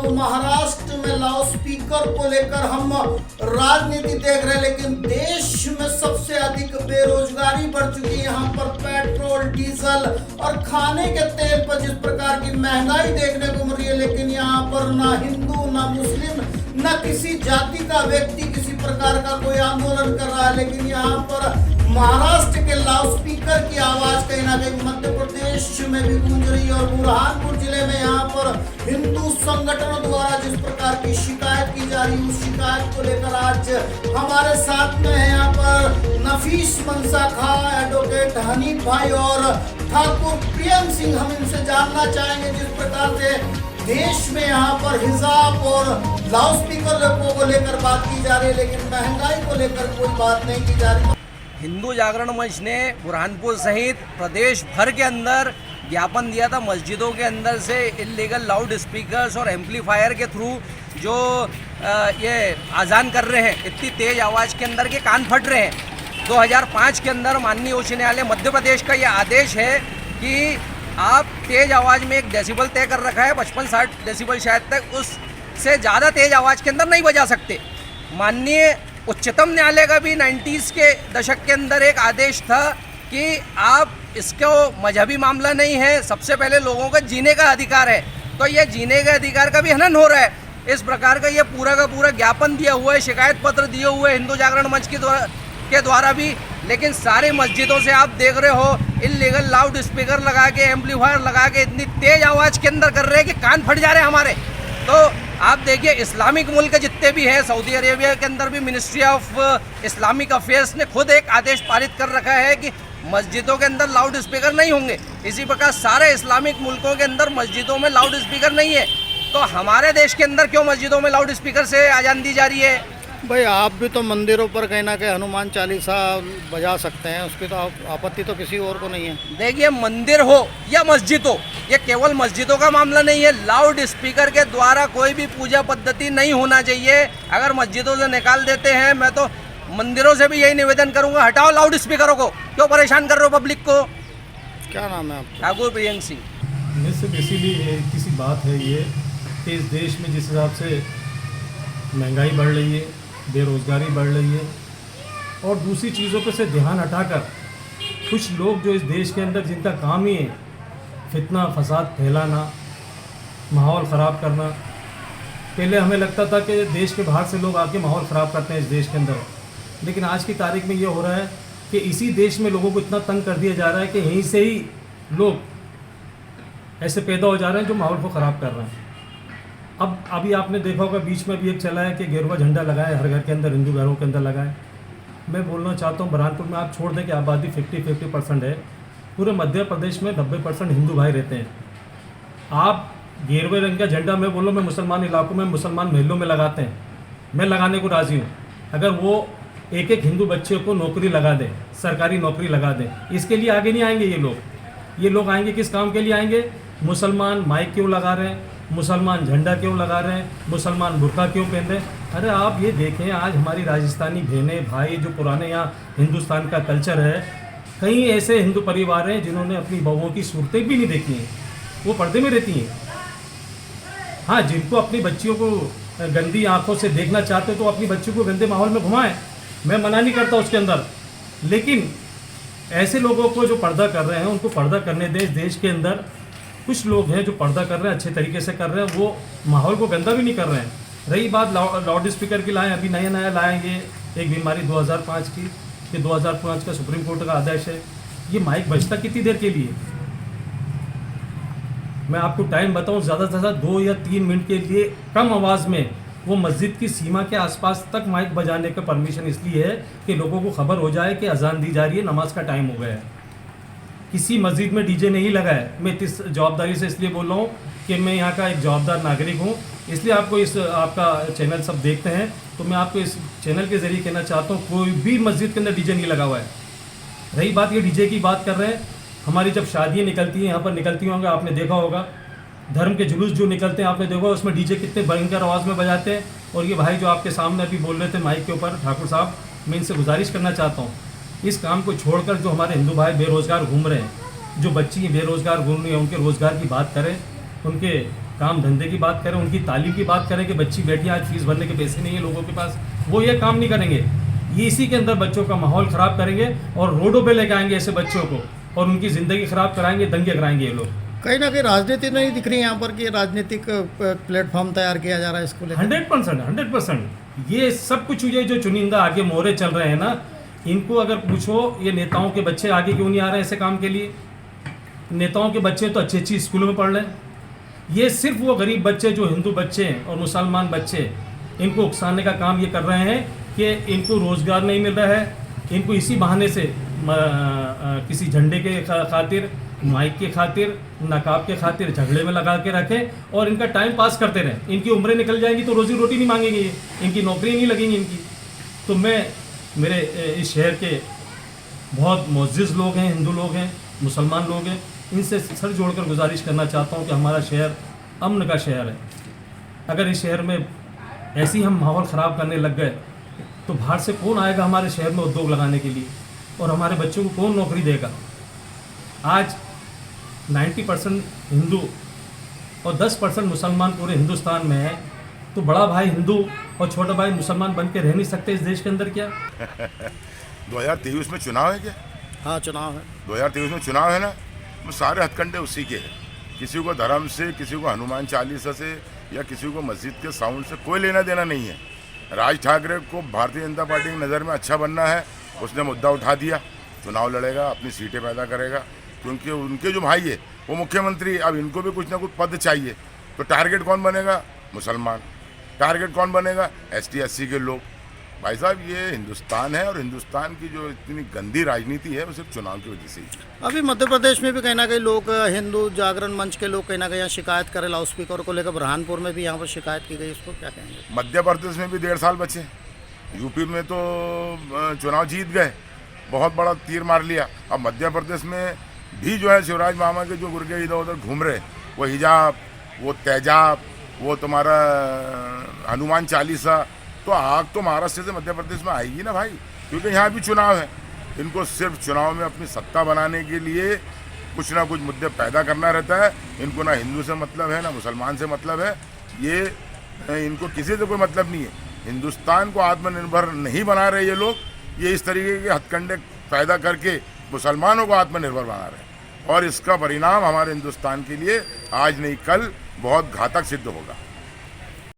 तो महाराष्ट्र में loud speaker को लेकर हम राजनीति देख रहे हैं, लेकिन देश में सबसे अधिक बेरोजगारी बढ़ चुकी है। यहाँ पर पेट्रोल, डीजल और खाने के तेल पर जिस प्रकार की महंगाई देखने को मिल रही है, लेकिन यहाँ पर ना हिंदू, ना मुस्लिम, न किसी जाति का व्यक्ति किसी प्रकार का कोई आंदोलन कर रहा है। लेकिन यहाँ पर महाराष्ट्र के लाउड स्पीकर की आवाज कहीं ना कहीं मध्य प्रदेश में भी गूंज रही है। और बुरहानपुर जिले में यहाँ पर हिंदू संगठनों द्वारा जिस प्रकार की शिकायत की जा रही है, उस शिकायत को लेकर आज हमारे साथ में है यहाँ पर नफीस मनसा खां, एडवोकेट हनीफ भाई और ठाकुर प्रियम सिंह। हम इनसे जानना चाहेंगे जिस प्रकार से देश में यहाँ पर हिजाब और लाउड स्पीकर को लेकर बात की जा रही है, लेकिन महंगाई को लेकर कोई बात नहीं की जा रही। हिंदू जागरण मंच ने बुरहानपुर सहित प्रदेश भर के अंदर ज्ञापन दिया था। मस्जिदों के अंदर से इलीगल लाउड स्पीकर्स और एम्पलीफायर के थ्रू जो ये अजान कर रहे हैं, इतनी तेज़ आवाज़ के अंदर के कान फट रहे हैं। 2005 के अंदर माननीय उच्च न्यायालय मध्य प्रदेश का ये आदेश है कि आप तेज़ आवाज़ में एक डेसिबल तय कर रखा है, 55-60 डेसिबल शायद तक, उससे ज़्यादा तेज़ आवाज़ के अंदर नहीं बजा सकते। माननीय उच्चतम न्यायालय का भी 90s के दशक के अंदर एक आदेश था कि आप इसको मजहबी मामला नहीं है, सबसे पहले लोगों का जीने का अधिकार है। तो ये जीने के अधिकार का भी हनन हो रहा है। इस प्रकार का ये पूरा का पूरा ज्ञापन दिया हुआ है, शिकायत पत्र दिए हुए हिंदू जागरण मंच के द्वारा भी। लेकिन सारी मस्जिदों से आप देख रहे हो इलीगल लाउड स्पीकर लगा के, एम्पलीफायर लगा के इतनी तेज़ आवाज़ के अंदर कर रहे हैं कि कान फट जा रहे हैं हमारे। तो आप देखिए इस्लामिक मुल्क जितने भी हैं, सऊदी अरेबिया के अंदर भी मिनिस्ट्री ऑफ इस्लामिक अफेयर्स ने खुद एक आदेश पारित कर रखा है कि मस्जिदों के अंदर लाउड स्पीकर नहीं होंगे। इसी प्रकार सारे इस्लामिक मुल्कों के अंदर मस्जिदों में लाउड स्पीकर नहीं है। तो हमारे देश के अंदर क्यों मस्जिदों में लाउड स्पीकर से अजान दी जा रही है? भाई आप भी तो मंदिरों पर कहीं ना कहीं हनुमान चालीसा बजा सकते हैं, उसकी तो आपत्ति तो किसी और को नहीं है। देखिए मंदिर हो या मस्जिद हो, ये केवल मस्जिदों का मामला नहीं है। लाउड स्पीकर के द्वारा कोई भी पूजा पद्धति नहीं होना चाहिए। अगर मस्जिदों से निकाल देते हैं, मैं तो मंदिरों से भी यही निवेदन करूंगा, हटाओ लाउड स्पीकरों को, क्यों परेशान कर रहे हो पब्लिक को। क्या नाम है आपका? ठाकुर प्रियम सिंह। बेसिकली किसी बात है ये कि इस देश में जिस हिसाब से महंगाई बढ़ रही है, बेरोज़गारी बढ़ रही है, और दूसरी चीज़ों पर से ध्यान हटाकर कुछ लोग जो इस देश के अंदर जिनका काम ही है फितना फसाद फैलाना, माहौल ख़राब करना। पहले हमें लगता था कि देश के बाहर से लोग आके माहौल ख़राब करते हैं इस देश के अंदर, लेकिन आज की तारीख में ये हो रहा है कि इसी देश में लोगों को इतना तंग कर दिया जा रहा है कि यहीं से ही लोग ऐसे पैदा हो जा रहे हैं जो माहौल को ख़राब कर रहे हैं। अब अभी आपने देखा होगा बीच में भी एक चला है कि गेरुआ झंडा लगाए हर घर के अंदर, हिंदू घरों के अंदर लगाए। मैं बोलना चाहता हूँ बुरहानपुर में आप छोड़ दें कि आबादी 50% है, पूरे मध्य प्रदेश में 90% हिंदू भाई रहते हैं। आप गेरुए रंग का झंडा, मैं बोलूँ मैं मुसलमान इलाकों में, मुसलमान महलों में लगाते हैं, मैं लगाने को राज़ी हूँ। अगर वो एक एक हिंदू बच्चे को नौकरी लगा दें, सरकारी नौकरी लगा दें, इसके लिए आगे नहीं आएंगे ये लोग आएंगे किस काम के लिए आएंगे? मुसलमान माइक क्यों लगा रहे हैं, मुसलमान झंडा क्यों लगा रहे हैं, मुसलमान बुर्का क्यों पहन रहे हैं? अरे आप ये देखें, आज हमारी राजस्थानी बहनें भाई, जो पुराने यहाँ हिंदुस्तान का कल्चर है, कई ऐसे हिंदू परिवार हैं जिन्होंने अपनी बहुओं की सूरतें भी नहीं देखी हैं, वो पर्दे में रहती हैं। हाँ, जिनको अपनी बच्चियों को गंदी आंखों से देखना चाहते तो अपनी बच्चियों को गंदे माहौल में घुमाएं, मैं मना नहीं करता उसके अंदर। लेकिन ऐसे लोगों को जो पर्दा कर रहे हैं उनको पर्दा करने दें। इस देश के अंदर कुछ लोग हैं जो पर्दा कर रहे हैं, अच्छे तरीके से कर रहे हैं, वो माहौल को गंदा भी नहीं कर रहे हैं। रही बात लाउड स्पीकर की, लाएँ, अभी नया लाएंगे एक बीमारी 2005 की, कि 2005 का सुप्रीम कोर्ट का आदेश है। ये माइक बजता कितनी देर के लिए? मैं आपको टाइम बताऊं, ज़्यादा से ज़्यादा 2 या 3 मिनट के लिए कम आवाज़ में। वो मस्जिद की सीमा के आसपास तक माइक बजाने का परमिशन इसलिए है कि लोगों को खबर हो जाए कि अजान दी जा रही है, नमाज का टाइम हो गया है। किसी मस्जिद में डीजे नहीं लगा है। मैं इस जवाबदारी से इसलिए बोल रहा हूँ कि मैं यहाँ का एक जवाबदार नागरिक हूँ, इसलिए आपको आपका चैनल सब देखते हैं, तो मैं आपको इस चैनल के ज़रिए कहना चाहता हूँ कोई भी मस्जिद के अंदर डीजे नहीं लगा हुआ है। रही बात ये डीजे की बात कर रहे हैं, हमारी जब शादियाँ निकलती हैं, यहाँ पर निकलती होंगे, आपने देखा होगा धर्म के जुलूस जो निकलते हैं, आपने देखा उसमें डीजे कितने भयंकर आवाज़ में बजाते हैं। और ये भाई जो आपके सामने अभी बोल रहे थे माइक के ऊपर, ठाकुर साहब, मैं इनसे गुजारिश करना चाहता हूँ, इस काम को छोड़कर जो हमारे हिंदू भाई बेरोज़गार घूम रहे हैं, जो बच्ची बेरोज़गार घूम रही हैं, उनके रोज़गार की बात करें, उनके काम धंधे की बात करें, उनकी तालीम की बात करें कि बच्ची बैठी आज फीस भरने के पैसे नहीं है लोगों के पास, वो ये काम नहीं करेंगे। ये इसी के अंदर बच्चों का माहौल ख़राब करेंगे और रोडों पे लेके आएंगे ऐसे बच्चों को और उनकी ज़िंदगी ख़राब कराएंगे, दंगे कराएंगे ये लोग। कहीं ना कहीं राजनीति नहीं दिख रही यहाँ पर कि राजनीतिक प्लेटफॉर्म तैयार किया जा रहा है इसको लेकर। 100%। ये सब कुछ ये जो चुनिंदा आगे मोहरे चल रहे हैं ना, इनको अगर पूछो ये नेताओं के बच्चे आगे क्यों नहीं आ रहे हैं ऐसे काम के लिए। नेताओं के बच्चे तो अच्छी स्कूलों में पढ़ रहे हैं, ये सिर्फ वो गरीब बच्चे जो हिंदू बच्चे हैं और मुसलमान बच्चे, इनको उकसाने का काम ये कर रहे हैं कि इनको रोज़गार नहीं मिल रहा है, इनको इसी बहाने से किसी झंडे के खातिर, माइक के खातिर, नकाब के खातिर झगड़े में लगा के रखें और इनका टाइम पास करते रहें। इनकी उम्रें निकल जाएंगी तो रोजी रोटी नहीं मांगेंगे ये, इनकी नौकरी नहीं लगेंगी इनकी। तो मैं मेरे इस शहर के बहुत मुअज़्ज़िज़ लोग हैं, हिंदू लोग हैं, मुसलमान लोग हैं, इनसे सर जोड़कर गुजारिश करना चाहता हूँ कि हमारा शहर अमन का शहर है। अगर इस शहर में ऐसे ही हम माहौल ख़राब करने लग गए तो बाहर से कौन आएगा हमारे शहर में उद्योग लगाने के लिए और हमारे बच्चों को कौन नौकरी देगा। आज 90% हिंदू और 10% मुसलमान पूरे हिंदुस्तान में है, तो बड़ा भाई हिंदू और छोटा भाई मुसलमान बन के रह नहीं सकते इस देश के अंदर क्या? 2023 में चुनाव है क्या? हाँ चुनाव है, 2023 में चुनाव है ना, तो सारे हथकंडे उसी के हैं। किसी को धर्म से, किसी को हनुमान चालीसा से या किसी को मस्जिद के साउंड से कोई लेना देना नहीं है। राज ठाकरे को भारतीय जनता पार्टी की नज़र में अच्छा बनना है, उसने मुद्दा उठा दिया, चुनाव लड़ेगा, अपनी सीटें पैदा करेगा, क्योंकि उनके जो भाई है वो मुख्यमंत्री, अब इनको भी कुछ ना कुछ पद चाहिए। तो टारगेट कौन बनेगा? मुसलमान। टारगेट कौन बनेगा? ST SC के लोग। भाई साहब ये हिंदुस्तान है और हिंदुस्तान की जो इतनी गंदी राजनीति है वो सिर्फ चुनाव की वजह से ही है। अभी मध्य प्रदेश में भी कहीं ना कहीं लोग, हिंदू जागरण मंच के लोग कहीं ना कहीं यहाँ शिकायत करें लाउड स्पीकर को लेकर। बुरहानपुर में भी यहाँ पर शिकायत की गई, इसको क्या कहेंगे? मध्य प्रदेश में भी 1.5 साल बचे, यूपी में तो चुनाव जीत गए, बहुत बड़ा तीर मार लिया। अब मध्य प्रदेश में भी जो है शिवराज मामा के जो गुर्गे इधर उधर घूम रहे, वो हिजाब, वो तेजाब, वो तुम्हारा हनुमान चालीसा, तो आग तो महाराष्ट्र से मध्य प्रदेश में आएगी ना भाई, क्योंकि यहाँ भी चुनाव है। इनको सिर्फ चुनाव में अपनी सत्ता बनाने के लिए कुछ ना कुछ मुद्दे पैदा करना रहता है। इनको ना हिंदू से मतलब है ना मुसलमान से मतलब है, ये इनको किसी से कोई मतलब नहीं है। हिंदुस्तान को आत्मनिर्भर नहीं बना रहे ये लोग, ये इस तरीके के हथकंडे पैदा करके मुसलमानों को आत्मनिर्भर बना रहे हैं और इसका परिणाम हमारे हिंदुस्तान के लिए आज नहीं कल बहुत घातक सिद्ध होगा।